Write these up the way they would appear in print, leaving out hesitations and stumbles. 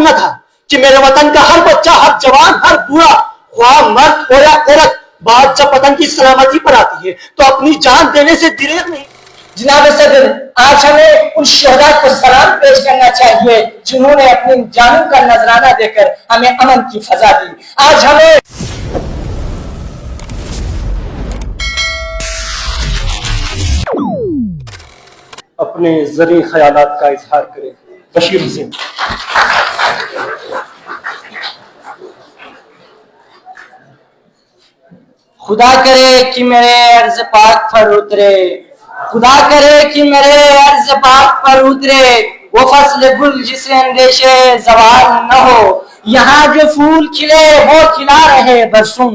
معلوم نہ تھا کہ میرے وطن کا ہر بچہ، ہر جوان، ہر بوڑھا، خواہ مرد ہو یا عورت، بات جب وطن کی سلامتی پر آتی ہے تو اپنی جان دینے سے دریغ نہیں۔ جناب صدر، آج ہمیں ان شہداء کو سلام پیش کرنا چاہیے جنہوں نے اپنی جانوں کا نذرانہ دے کر ہمیں امن کی فضا دی۔ آج ہمیں اپنے زرعی خیالات کا اظہار کرے بشیر حسین۔ خدا کرے کہ میرے عرض پاک پر اترے، خدا کرے کہ میرے عرض پاک پر اترے وہ فصل گل جسے اندیشے زوال نہ ہو۔ یہاں جو پھول کھلے وہ کھلا رہے برسوں،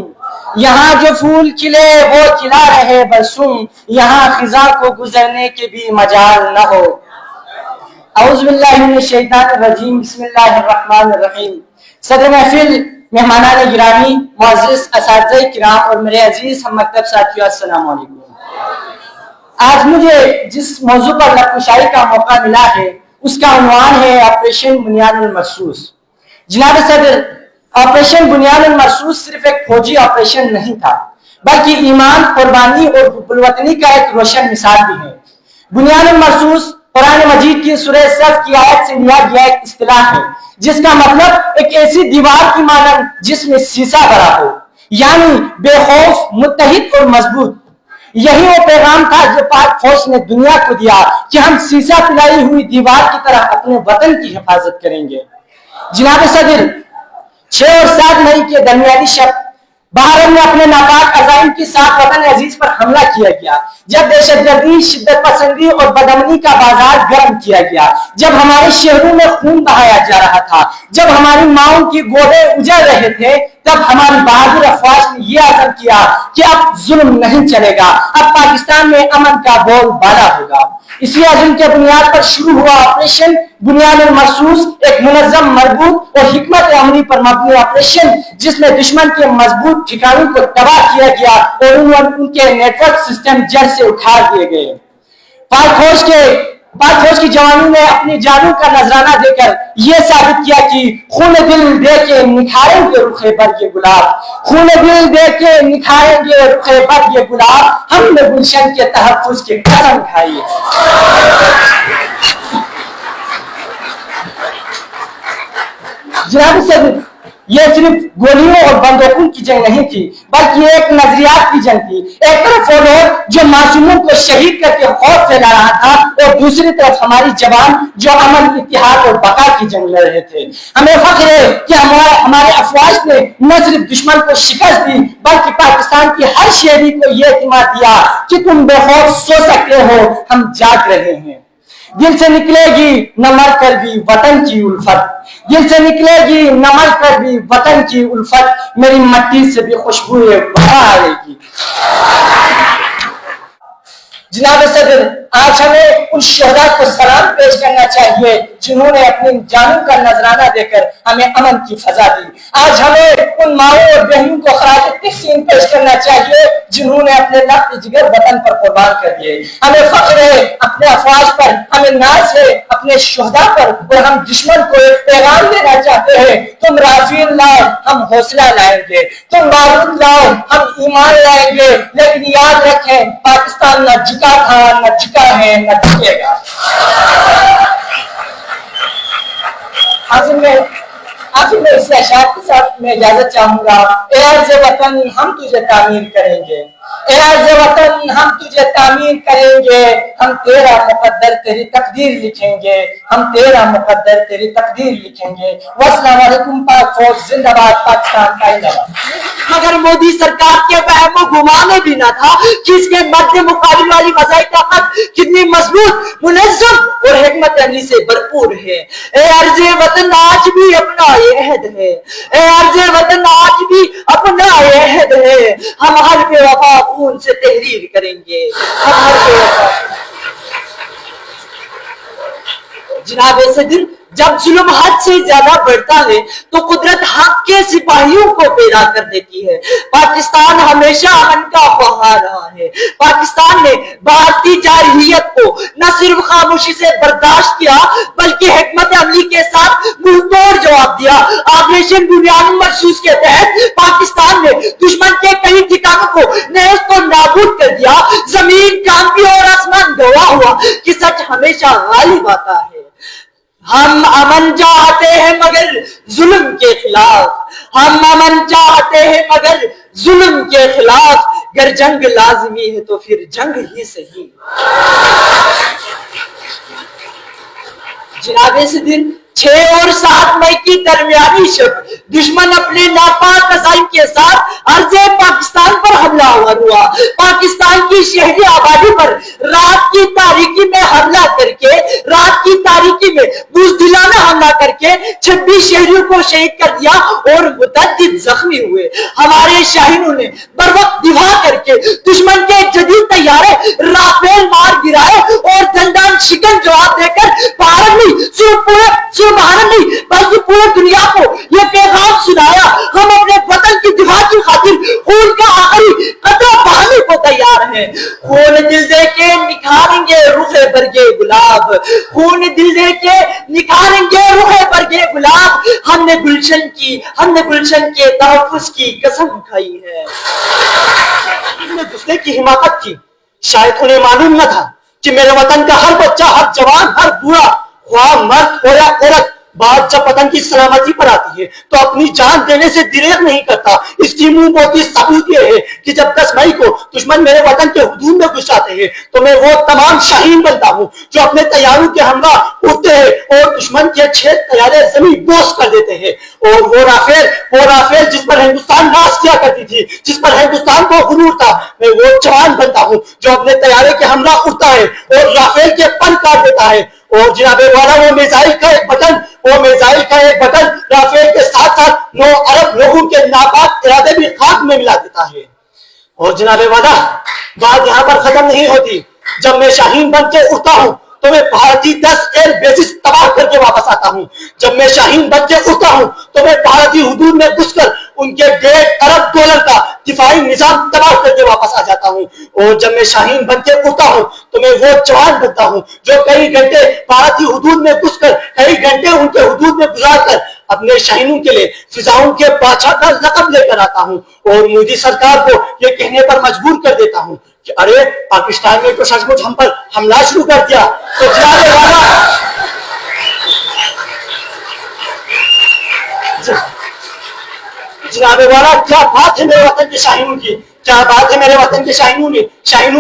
یہاں جو پھول کھلے وہ کھلا رہے برسوں، یہاں خزاں کو گزرنے کے بھی مجال نہ ہو۔ اعوذ باللہ من الشیطان الرجیم، بسم اللہ الرحمن الرحیم۔ صدر محفل، مہمانان گرامی، معزز اساتذہ کرام اور میرے عزیز ہم مکتب ساتھیو، السلام علیکم۔ آج مجھے جس موضوع پر نقاشی کا موقع ملا ہے اس کا عنوان ہے آپریشن بنیان المرصوص۔ جناب صدر، آپریشن بنیان المرصوص صرف ایک فوجی آپریشن نہیں تھا بلکہ ایمان، قربانی اور حب الوطنی کا ایک روشن مثال بھی ہے۔ بنیان المرصوص قرآن مجید کی سورہ صف کی آیت سے لیا گیا ایک اصطلاح ہے جس کا مطلب ایک ایسی دیوار کی مانند جس میں سیسا بھرا ہو، یعنی بے خوف، متحد اور مضبوط۔ یہی وہ پیغام تھا جو پاک فوج نے دنیا کو دیا کہ ہم سیسا پلائی ہوئی دیوار کی طرح اپنے وطن کی حفاظت کریں گے۔ جناب صدر، 6 اور 7 مئی کے درمیانی شب بحرین میں اپنے ناپاک عزائم کے ساتھ وطن عزیز پر حملہ کیا گیا، جب دہشت گردی، شدت پسندی اور بدامنی کا بازار گرم کیا گیا، جب ہمارے شہروں میں خون بہایا جا رہا تھا، جب ہماری ماؤں کی گودے اجڑ رہے تھے، تب ہماری بہادر افواج نے یہ عزم کیا کہ اب ظلم نہیں چلے گا، اب پاکستان میں امن کا بول بالا ہوگا۔ اسی عزم کے بنیاد پر شروع ہوا آپریشن بنیان المرصوص، ایک منظم، مربوط اور حکمت عملی پر مبنی آپریشن جس میں دشمن کے مضبوط ٹھکانوں کو تباہ کیا گیا اور ان کے نیٹ ورک سسٹم جڑ سے اٹھا دیے گئے۔ پاک فوج کی جوانوں نے اپنی جانوں کا نذرانہ دے کر یہ ثابت کیا کہ خون دل دے کے نکھاریں گے رخ برگ گلاب، خون دل دے کے نکھاریں گے رخ برگ گلاب، ہم نے گلشن کے تحفظ کی قسم کھائی۔ جناب صدر، یہ صرف گولیوں اور بندوقوں کی جنگ نہیں تھی بلکہ یہ ایک نظریات کی جنگ تھی۔ ایک طرف وہ لوگ جو معصوموں کو شہید کر کے خوف پھیلا رہا تھا اور دوسری طرف ہماری جوان جو امن، اتحاد اور بقا کی جنگ لڑ رہے تھے۔ ہمیں فخر ہے کہ ہمارے افواج نے نہ صرف دشمن کو شکست دی بلکہ پاکستان کے ہر شہری کو یہ اعتماد دیا کہ تم بے خوف سو سکتے ہو، ہم جاگ رہے ہیں۔ دل سے نکلے گی نہ مر کر بھی وطن کی الفت، دل سے نکلے گی نہ مر کر بھی وطن کی الفت، میری مٹی سے بھی خوشبو وفا آئے گی۔ جناب صدر، آج ہمیں ان شہداء کو سلام پیش کرنا چاہیے جنہوں نے اپنی جانوں کا نذرانہ دے کر ہمیں امن کی فضا دی۔ آج ہمیں ان ماؤں اور بہنوں کو خراج تحسین پیش کرنا چاہیے جنہوں نے اپنے لخت جگر وطن پر قربان کر دیے۔ ہمیں فخر ہے اپنے افواج پر، ہمیں ناز ہے اپنے شہداء پر، اور ہم دشمن کو ایک پیغام دینا چاہتے ہیں، تم رافیل لاؤ ہم حوصلہ لائیں گے، تم بارود لاؤ ہم ایمان لائیں گے، لیکن یاد رکھیں پاکستان نہ جھکا تھا، نہ جھکا ہے، نہ جھکے گا۔ آخر میں اس اشعار کے ساتھ میں اجازت چاہوں گا۔ اے عرض وطن ہم تجھے تعمیر کریں گے، اے عرض وطن ہم تجھے تعمیر کریں گے، ہم تیرا مقدر تیری تقدیر لکھیں گے، ہم تیرا مقدر تیری تقدیر لکھیں گے۔ والسلام علیکم۔ پاک فوج زندہ باد، پاکستان کا زندہ باد۔ مگر مودی سرکار کے وہم و گمان میں بھی نہ تھا کہ اس کے مد مقابل والی فضائی طاقت کتنی مضبوط، منظم اور حکمت عملی سے بھرپور ہے۔ اے عرض وطن آج بھی اپنا یہ عہد ہے، اے عرض وطن آج بھی اپنا یہ عہد ہے، ہم ہر بے وفا خون سے تحریر کریں گے، ہم ہر بے وفا۔ جناب صدر، جب ظلم حد سے زیادہ بڑھتا ہے تو قدرت حق کے سپاہیوں کو پیدا کر دیتی ہے۔ پاکستان ہمیشہ امن کا خواہاں رہا ہے۔ پاکستان نے بھارتی جارحیت کو نہ صرف خاموشی سے برداشت کیا بلکہ حکمت عملی کے ساتھ منہ توڑ जवाब दिया। ऑपरेशन बुनियादी मखसूस के तहत पाकिस्तान ने दुश्मन के कई ठिकानों को नेस्त और नाबूद कर दिया। जमीन कांपी और आसमान गवाह हुआ कि सच हमेशा गालिब आता है। हम अमन चाहते हैं मगर जुल्म के खिलाफ, हम अमन चाहते हैं मगर जुल्म के खिलाफ। अगर जंग लाजमी है तो फिर जंग ही सही। जनाब इस दिन 6 और 7 मई की दरमियानी शब दुश्मन अपने नापाक अज़ाइम के साथ अर्ज़े पाकिस्तान पर हमलावर हुआ। पाकिस्तान की शहरी आबादी पर रात की तारीकी में हमला करके, रात की तारीकी में बुज़दिलाना हमला करके 26 शहरियों को शहीद कर दिया और मुतअद्दिद जख्मी हुए। हमारे शाहीनों ने बर वक्त दिफा करके दुश्मन के जदीद तैयारे राफेल मार गिराए और दंडान शिकन जवाब देकर भारत नहीं सिर्फ भारत नहीं बल्कि पूरी दुनिया को यह पैगाम सुनाया, हम अपने वतन की दिफा की खातिर खून का आखिरी कतरा बहाने को तैयार हैं। खून दिल दे के निखारेंगे रुखे बरगे गुलाब, खून दिल दे के निखारेंगे रुखे बरगे गुलाब। हमने गुलशन के तहफ़्फ़ुज़ की कसम खाई है। हमने दूसरे की हिमाकत की। शायद उन्हें मालूम न था कि मेरे वतन का हर बच्चा, हर जवान, हर बूढ़ा, ख्वाह मर्द हो या औरत, बात जब वतन की सलामती पर आती है तो अपनी जान देने से दिरेग नहीं करता। इसकी मुंह बोती सबूत यह है कि जब 10 मई को दुश्मन मेरे वतन के हुदूद में घुस जाते हैं तो मैं वो तमाम शाहीन बनता हूँ जो अपने तैयारों के हमला उड़ते हैं और दुश्मन के 6 तैयारे जमीन बोस कर देते हैं। और वो राफेल जिस पर हिंदुस्तान नाज किया करती थी, जिस पर हिंदुस्तान को गुरूर था, मैं वो जवान बनता हूँ जो अपने तैयारे के हमला उड़ता है और राफेल के पल काट देता है। और जनाबे वाला वो मिसाइल का एक बटन राफेल के साथ साथ 9 अरब लोगों के नापाक इरादे भी खाक में मिला देता है। और जनाबे वाला बात यहाँ पर खत्म नहीं होती। जब मैं शाहीन बन के उड़ता हूँ तो मैं भारतीय 10 एयर बेसिस तबाह करके वापस आता हूँ। जब मैं शाहीन बन के उड़ता हूँ तो मैं भारतीय हुदूद में घुसकर उनके $1.5 अरब का दिफाई निजाम तबाह करके वापस आ जाता हूँ। और जब मैं शाहीन बन के उड़ता हूँ तो मैं वो जवान बनता हूँ जो कई घंटे भारतीय हुदूद में घुसकर, कई घंटे उनके हुदूद में गुजारकर अपने शाहीनों के लिए फिजाओं के बादशाह का लक़ब लेकर आता हूँ और मोदी सरकार को यह कहने पर मजबूर कर देता हूँ कि अरे पाकिस्तान ने तो सचमुच हम पर हमला शुरू कर दिया। तो जनाबे वाला क्या बात है मेरे वतन के शाहीनों की, क्या बात है मेरे वतन के शाहीनों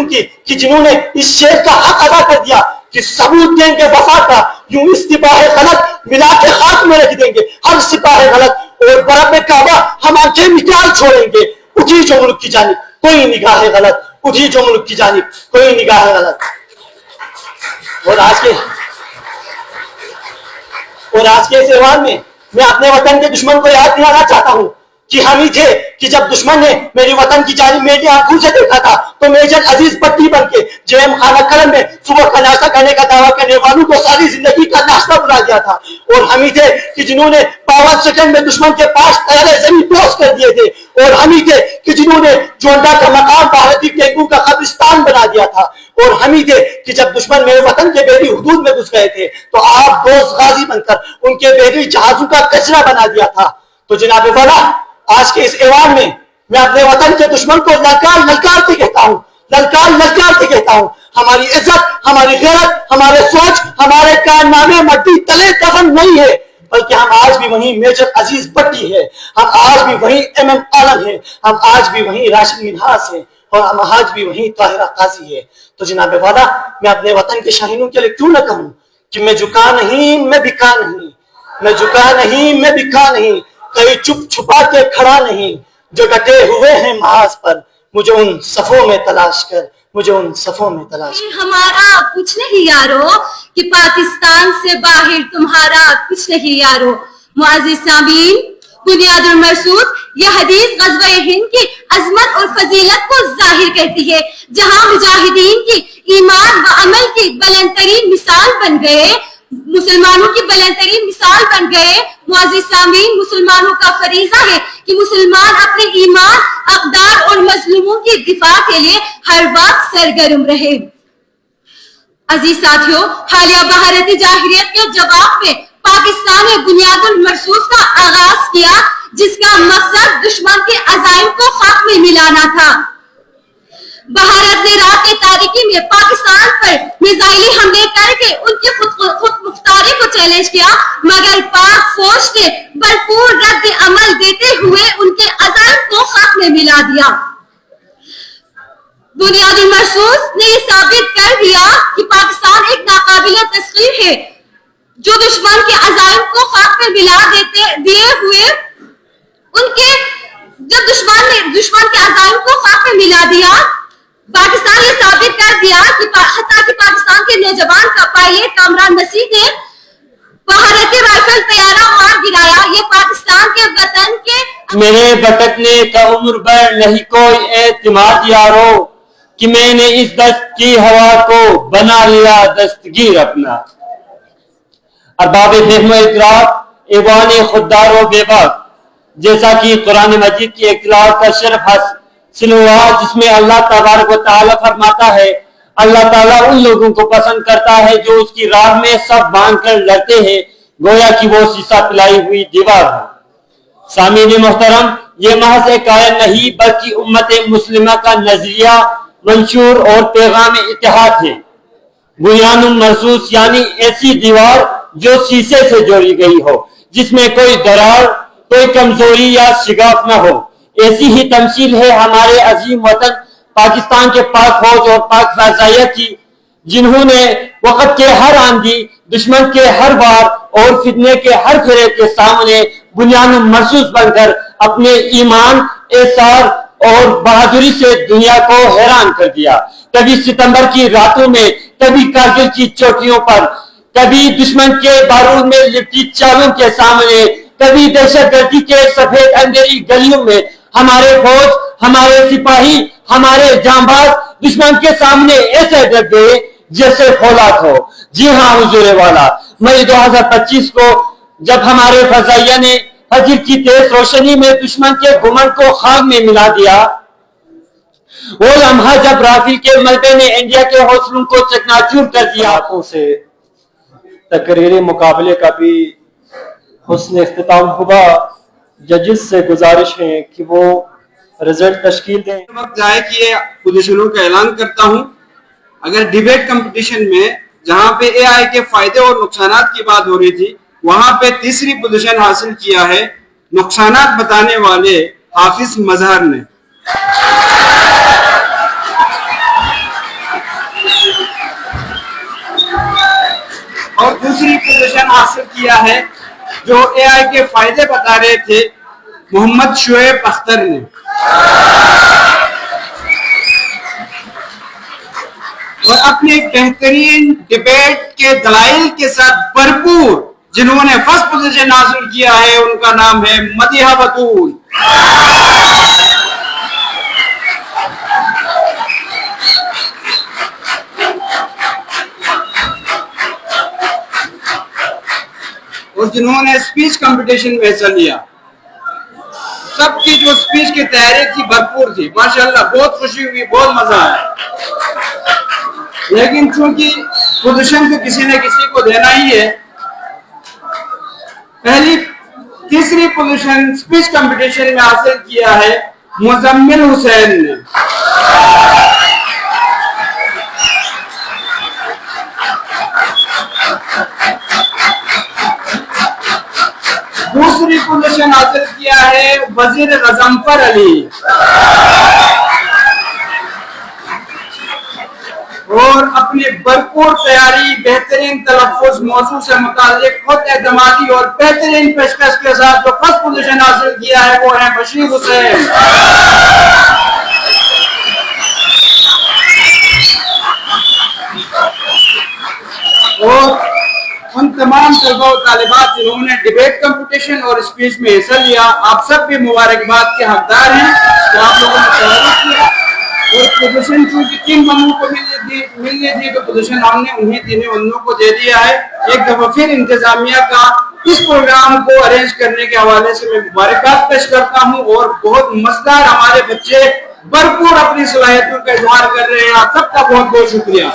की कि जिन्होंने इस शेर का हक अदा कर दिया कि सबूत देंगे वफा का, यूं इस सिपाहे गलत मिला के खाक में रख देंगे हर सिपाहे गलत और बरब में काबा हम आंखें निकाल छोड़ेंगे। उठी जो मुल्क की जानिब कोई निगाह गलत, उठी जो मुल्क की जानिब कोई निगाह गलत। और आज के इस ऐवान में मैं अपने वतन के दुश्मन को याद दिलाना चाहता हूँ कि हम ही थे कि जब दुश्मन ने मेरी वतन की जानिब मेरी आंखों से देखा था तो मेजर अजीज पट्टी बन के जेएम खाना करम में सुबह का नाश्ता करने का दावा करने वालों को सारी जिंदगी का नाश्ता बुला दिया था। और हम ही थे कि जिन्होंने 52 सेकंड में दुश्मन के पास तैयारे जमीन पोस कर दिए थे। और हम ही थे कि जिन्होंने जोंडा का मकाम भारतीय टेंगू का कब्रिस्तान बना दिया था। और हम ही थे कि जब दुश्मन मेरे वतन के बहरी हुदूद में घुस गए थे तो आप दोस्त गाजी बनकर उनके बहरी जहाजों का कचरा बना दिया था। तो जनाब वाला आज के इस ऐवान में मैं अपने वतन के दुश्मन को ललकार के कहता हूँ हमारी इज्जत, हमारी गैरत, हमारे सोच, हमारे कारनामे मट्टी तले दफन नहीं है, बल्कि हम आज भी वही मेजर अजीज भट्टी है, हम आज भी वही MM आलम है, हम आज भी वही राशिद मिन्हास है और हम आज भी वही ताहिरा काजी है। तो जनाब वाला मैं अपने वतन के शाहीनों के लिए क्यों न कहूँ कि मैं झुका नहीं, मैं बिका नहीं, मैं झुका नहीं, मैं बिका नहीं, कहीं चुप छुपा के खड़ा नहीं, जो डटे हुए हैं महाज पर मुझे उन सफों में तलाश कर, मुझे उन सफों में तलाश कर। हमारा कुछ नहीं यारो कि पाकिस्तान से बाहर तुम्हारा कुछ नहीं यारो। मुअज़्ज़िज़ सामीन, बुनियादुल मरसूद यह हदीस ग़ज़वा हिंद की अज़मत और फजीलत को जाहिर करती है, जहां मुजाहिदीन की ईमान व अमल की बुलंदतरीन मिसाल बन गए, मुसलमानों की बुलंदतरीन मिसाल बन गए। मुअज़्ज़िज़ सामीन, मुसलमानों का फरीज़ा है कि मुसलमान अपने ईमान, अक़दार और मज़लूमों की दिफा के लिए हर वक्त सरगर्म रहे। अजीज साथियों, हालिया बहारती जाहिरियत के जवाब में पाकिस्तान ने बुनियादुल मरसूस किया जिसका मकसद दुश्मन के अज़ाइम को खाक में मिलाना था। भारत ने रात के तारीकी में पाकिस्तान पर मिसाइली हमले करके उनकी खुद मुख्तारी को चैलेंज किया, मगर पाक फौज ने भरपूर रद्द अमल देते हुए उनके अज़ाइम को खाक में मिला दिया। बुनियादुल मरसूस ने ये साबित कर दिया कि पाकिस्तान एक नाकाबिल तस्लीम है जो दुश्मन के अज़ाइम को खाक में मिला दिए हुए उनके जब दुश्मन के अज़ाइम को खाक में मिला दिया, पाकिस्तान ये साबित कर दिया कि हत्ता कि पाकिस्तान के नौजवान का पायलट कामरान मसीह ने भारतीय राइफल तैयारा मार गिराया। ये पाकिस्तान के वतन के मेरे भटकने का उम्र भर नहीं कोई एतमाद यारो कि मैंने इस दस्त की हवा को बना लिया दस्तगीर अपना। अरबाब फ़हम इतराफ़ ऐवान खुददार व बेबाक, जैसा कि कुरान मजीद की इख्तिलाफ का शरफ हासिल हुआ जिसमें अल्लाह तबारक व तआला फरमाता है, अल्लाह ताला उन लोगों को पसंद करता है जो उसकी राह में सब बांध कर लड़ते हैं गोया कि वो शीशा पिलाई हुई दीवार हो। सामीन मोहतरम, ये महज एक आयत नहीं बल्कि उम्मत मुस्लिमा का नजरिया, मंशूर और पैगाम इत्तेहाद है। बुनियानुल मरसूस यानी ऐसी दीवार जो शीशे से जोड़ी गई हो, जिसमें कोई दरार, कोई कमजोरी या शिगाफ न हो। ऐसी ही तमसील है हमारे अजीम वतन पाकिस्तान के पाक फौज और पाक फज़ाइया की, जिन्होंने वक़्त के हर आंधी, दुश्मन के हर वार और फितने के हर फेरे के सामने बुनियानुल मरसूस बनकर अपने ईमान, एसार और बहादुरी से दुनिया को हैरान कर दिया। कभी सितंबर की रातों में, कभी कारगिल की चोटियों पर, कभी दुश्मन के बारूद में लिपटी चालों के सामने, कभी दहशतगर्दी के सफेद अंधेरी गलियों में हमारे फौज, हमारे सिपाही, हमारे जांबाज दुश्मन के सामने ऐसे डट गए जैसे फौलाद हो। जी हाँ हुजूर वाला, मई 2025 को जब हमारे फज़ाइया ने फजर की तेज रोशनी में दुश्मन के घुमंड को खाक में मिला दिया, वो लम्हा जब राफेल के मलबे ने इंडिया के हौसलों को चकनाचूर कर दिया। से तकरीरी मुकाबले का भी हुस्न इख्तिताम हुआ। जजेस से गुजारिश है कि वो रिजल्ट तश्कील दें। वक्त जाए कि ये पोजीशनों का ऐलान करता हूं। अगर डिबेट कंपटीशन में जहां पे एआई के फायदे और नुकसानात की बात हो रही थी, वहां पे तीसरी पोजीशन हासिल किया है नुकसानात बताने वाले हाफिज मजहर ने। और दूसरी पोजीशन हासिल किया है जो एआई के फायदे बता रहे थे मोहम्मद शुएब अख्तर ने। और अपने बेहतरीन डिबेट के दलाइल के साथ भरपूर जिन्होंने फर्स्ट पोजीशन हासिल किया है उनका नाम है मदीहा बतूल। और जिन्होंने स्पीच कंपटीशन में हिस्सा लिया, सबकी जो स्पीच की तैयारी थी भरपूर थी, माशाल्लाह बहुत खुशी हुई, बहुत मजा आया। लेकिन चूंकि पोजीशन तो किसी न किसी को देना ही है, तीसरी पोजीशन स्पीच कंपटीशन में हासिल किया है मुजम्मिल हुसैन ने। दूसरी पोजीशन हासिल किया है वजीर गजनफर अली। और अपनी भरपूर तैयारी, बेहतरीन तलफ़्फ़ुज़, मौजू से मुताल्लिक खुद एतमादी और बेहतरीन पेशकश के साथ जो फर्स्ट पोजीशन हासिल किया है वो है बशीर हुसैन। और उन तमाम तलबा और तालिबात जिन्होंने डिबेट कंपटीशन और स्पीच में हिस्सा लिया, आप सब भी मुबारकबाद के हकदार हैं। तो आप लोगों ने तैयारी किया और पोजीशन चूंकि 3 बंदों को मिलनी थी तो पोजीशन हमने उन्हीं 3 बंदों को दे दिया है। एक दफा फिर इंतजामिया का इस प्रोग्राम को अरेंज करने के हवाले से मैं मुबारकबाद पेश करता हूँ। और बहुत मजेदार हमारे बच्चे भरपूर अपनी सलाहियतों का इजहार कर रहे हैं। आप सबका बहुत बहुत शुक्रिया।